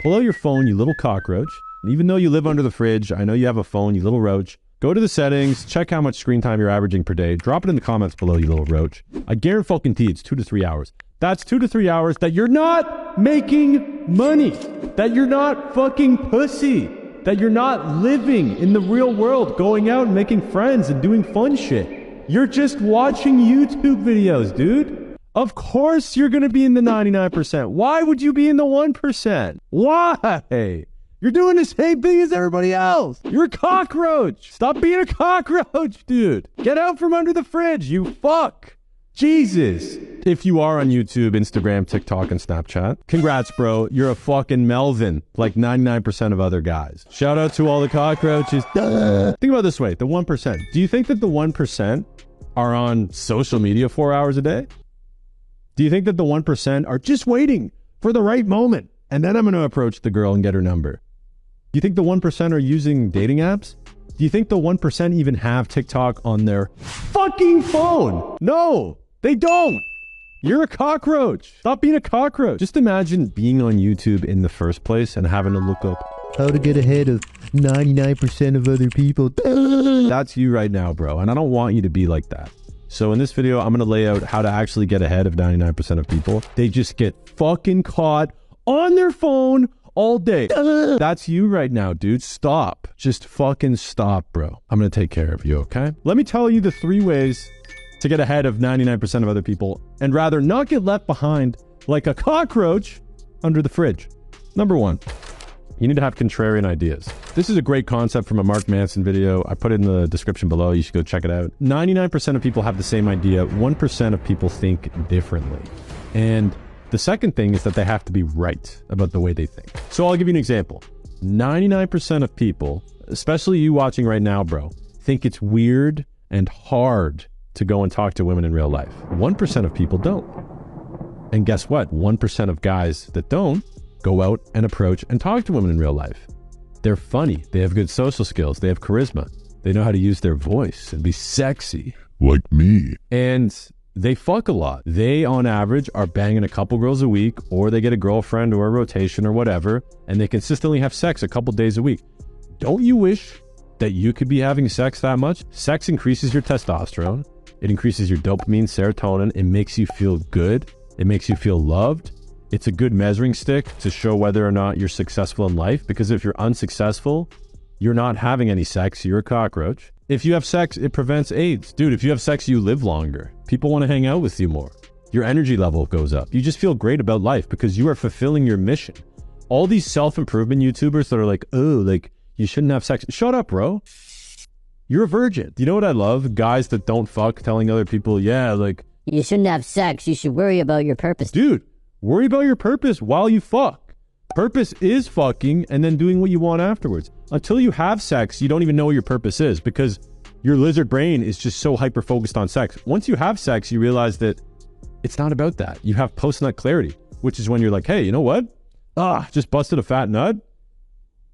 Pull out your phone, you little cockroach. And even though you live under the fridge, I know you have a phone, you little roach. Go to the settings, check how much screen time you're averaging per day. Drop it in the comments below, you little roach. I guarantee it's 2 to 3 hours. That's 2 to 3 hours that you're not making money. That you're not fucking pussy. That you're not living in the real world, going out and making friends and doing fun shit. You're just watching YouTube videos, dude. Of course you're going to be in the 99%. Why would you be in the 1%? Why? You're doing the same thing as everybody else. You're a cockroach. Stop being a cockroach, dude. Get out from under the fridge, you fuck. Jesus. If you are on YouTube, Instagram, TikTok, and Snapchat, congrats, bro. You're a fucking Melvin, like 99% of other guys. Shout out to all the cockroaches. Duh. Think about it this way, the 1%. Do you think that the 1% are on social media 4 hours a day? Do you think that the 1% are just waiting for the right moment, and then I'm going to approach the girl and get her number? Do you think the 1% are using dating apps? Do you think the 1% even have TikTok on their fucking phone? No, they don't. You're a cockroach. Stop being a cockroach. Just imagine being on YouTube in the first place and having to look up how to get ahead of 99% of other people. That's you right now, bro. And I don't want you to be like that. So in this video, I'm going to lay out how to actually get ahead of 99% of people. They just get fucking caught on their phone all day. That's you right now, dude. Stop. Just fucking stop, bro. I'm going to take care of you, okay? Let me tell you the 3 ways to get ahead of 99% of other people and rather not get left behind like a cockroach under the fridge. Number 1, you need to have contrarian ideas. This is a great concept from a Mark Manson video. I put it in the description below. You should go check it out. 99% of people have the same idea. 1% of people think differently. And the second thing is that they have to be right about the way they think. So I'll give you an example. 99% of people, especially you watching right now, bro, think it's weird and hard to go and talk to women in real life. 1% of people don't. And guess what? 1% of guys that don't go out and approach and talk to women in real life. They're funny. They have good social skills. They have charisma. They know how to use their voice and be sexy. Like me. And they fuck a lot. They, on average, are banging a couple girls a week, or they get a girlfriend or a rotation or whatever, and they consistently have sex a couple days a week. Don't you wish that you could be having sex that much? Sex increases your testosterone. It increases your dopamine, serotonin. It makes you feel good. It makes you feel loved. It's a good measuring stick to show whether or not you're successful in life, because if you're unsuccessful, you're not having any sex, you're a cockroach. If you have sex, it prevents AIDS. Dude, if you have sex, you live longer. People want to hang out with you more. Your energy level goes up. You just feel great about life because you are fulfilling your mission. All these self-improvement YouTubers that are like, oh, like, you shouldn't have sex. Shut up, bro. You're a virgin. You know what I love? Guys that don't fuck telling other people, yeah, like, you shouldn't have sex. You should worry about your purpose. Dude, worry about your purpose while you fuck. Purpose is fucking and then doing what you want afterwards. Until you have sex, you don't even know what your purpose is because your lizard brain is just so hyper-focused on sex. Once you have sex, you realize that it's not about that. You have post-nut clarity, which is when you're like, hey, you know what? Just busted a fat nut.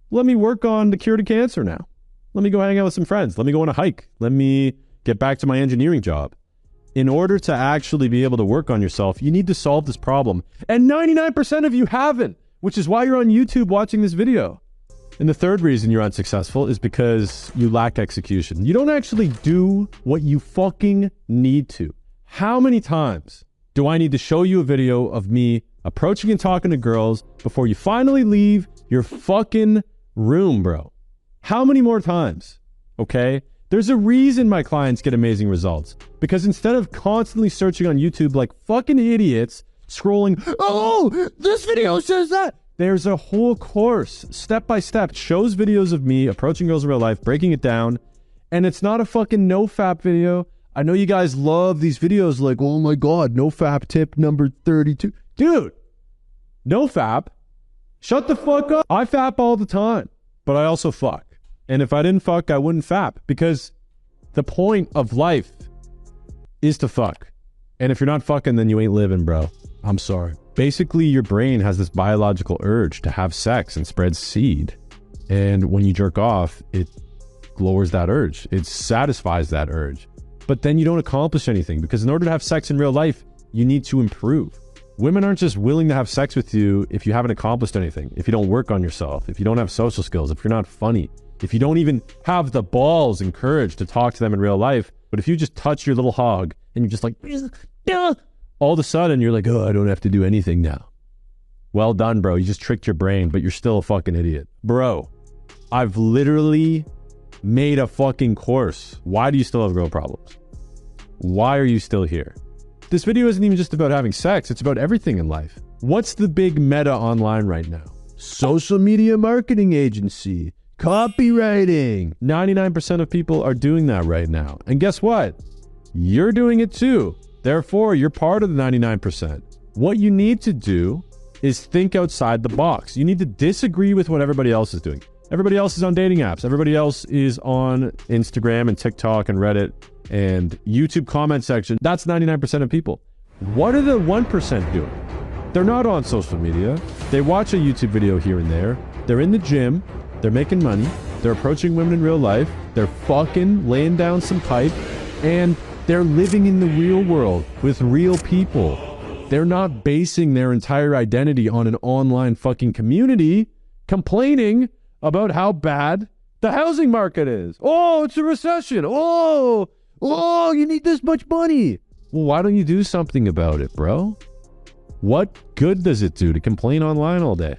Let me work on the cure to cancer now. Let me go hang out with some friends. Let me go on a hike. Let me get back to my engineering job. In order to actually be able to work on yourself, you need to solve this problem. And 99% of you haven't, which is why you're on YouTube watching this video. And the third reason you're unsuccessful is because you lack execution. You don't actually do what you fucking need to. How many times do I need to show you a video of me approaching and talking to girls before you finally leave your fucking room, bro? How many more times? Okay? There's a reason my clients get amazing results. Because instead of constantly searching on YouTube like fucking idiots, scrolling, oh, this video says that. There's a whole course, step by step, shows videos of me approaching girls in real life, breaking it down. And it's not a fucking no-fap video. I know you guys love these videos like, oh my God, no-fap tip number 32. Dude, no-fap. Shut the fuck up. I fap all the time, but I also fuck. And if I didn't fuck, I wouldn't fap, because the point of life is to fuck. And if you're not fucking, then you ain't living, bro. I'm sorry. Basically, your brain has this biological urge to have sex and spread seed. And when you jerk off, it lowers that urge. It satisfies that urge. But then you don't accomplish anything, because in order to have sex in real life, you need to improve. Women aren't just willing to have sex with you if you haven't accomplished anything, if you don't work on yourself, if you don't have social skills, if you're not funny, if you don't even have the balls and courage to talk to them in real life. But if you just touch your little hog and you're just like, all of a sudden you're like, oh, I don't have to do anything now. Well done, bro. You just tricked your brain, but you're still a fucking idiot. Bro, I've literally made a fucking course. Why do you still have girl problems? Why are you still here? This video isn't even just about having sex. It's about everything in life. What's the big meta online right now? Social media marketing agency, copywriting. 99% of people are doing that right now. And guess what? You're doing it too. Therefore, you're part of the 99%. What you need to do is think outside the box. You need to disagree with what everybody else is doing. Everybody else is on dating apps. Everybody else is on Instagram and TikTok and Reddit and YouTube comment section. That's 99% of people. What are the 1% doing? They're not on social media. They watch a YouTube video here and there. They're in the gym. They're making money. They're approaching women in real life. They're fucking laying down some pipe. And they're living in the real world with real people. They're not basing their entire identity on an online fucking community complaining about how bad the housing market is. Oh, it's a recession. Oh, you need this much money. Well, why don't you do something about it, bro? What good does it do to complain online all day?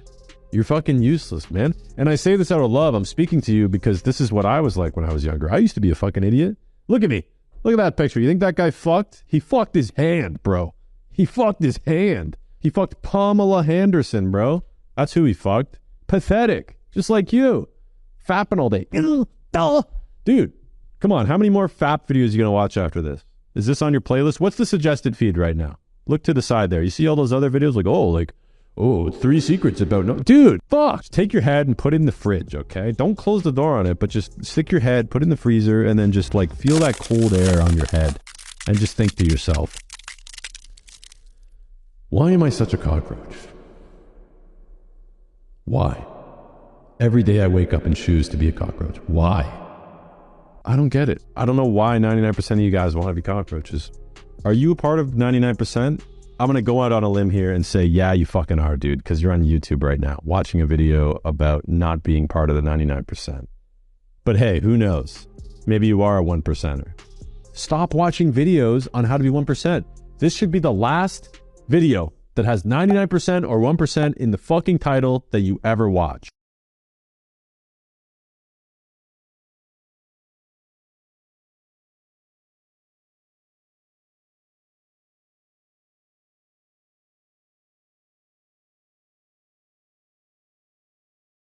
You're fucking useless, man. And I say this out of love. I'm speaking to you because this is what I was like when I was younger. I used to be a fucking idiot. Look at me. Look at that picture. You think that guy fucked? He fucked his hand, bro. He fucked his hand. He fucked Pamela Henderson, bro. That's who he fucked. Pathetic. Just like you. Fapping all day. Dude, come on. How many more fap videos are you going to watch after this? Is this on your playlist? What's the suggested feed right now? Look to the side there. You see all those other videos? Like 3 secrets about no... Dude, fuck. Just take your head and put it in the fridge, okay? Don't close the door on it, but just stick your head, put it in the freezer, and then just like feel that cold air on your head. And just think to yourself, why am I such a cockroach? Why? Every day I wake up and choose to be a cockroach. Why? I don't get it. I don't know why 99% of you guys want to be cockroaches. Are you a part of 99%? I'm going to go out on a limb here and say, yeah, you fucking are, dude, because you're on YouTube right now watching a video about not being part of the 99%. But hey, who knows? Maybe you are a 1%er. Stop watching videos on how to be 1%. This should be the last video that has 99% or 1% in the fucking title that you ever watch.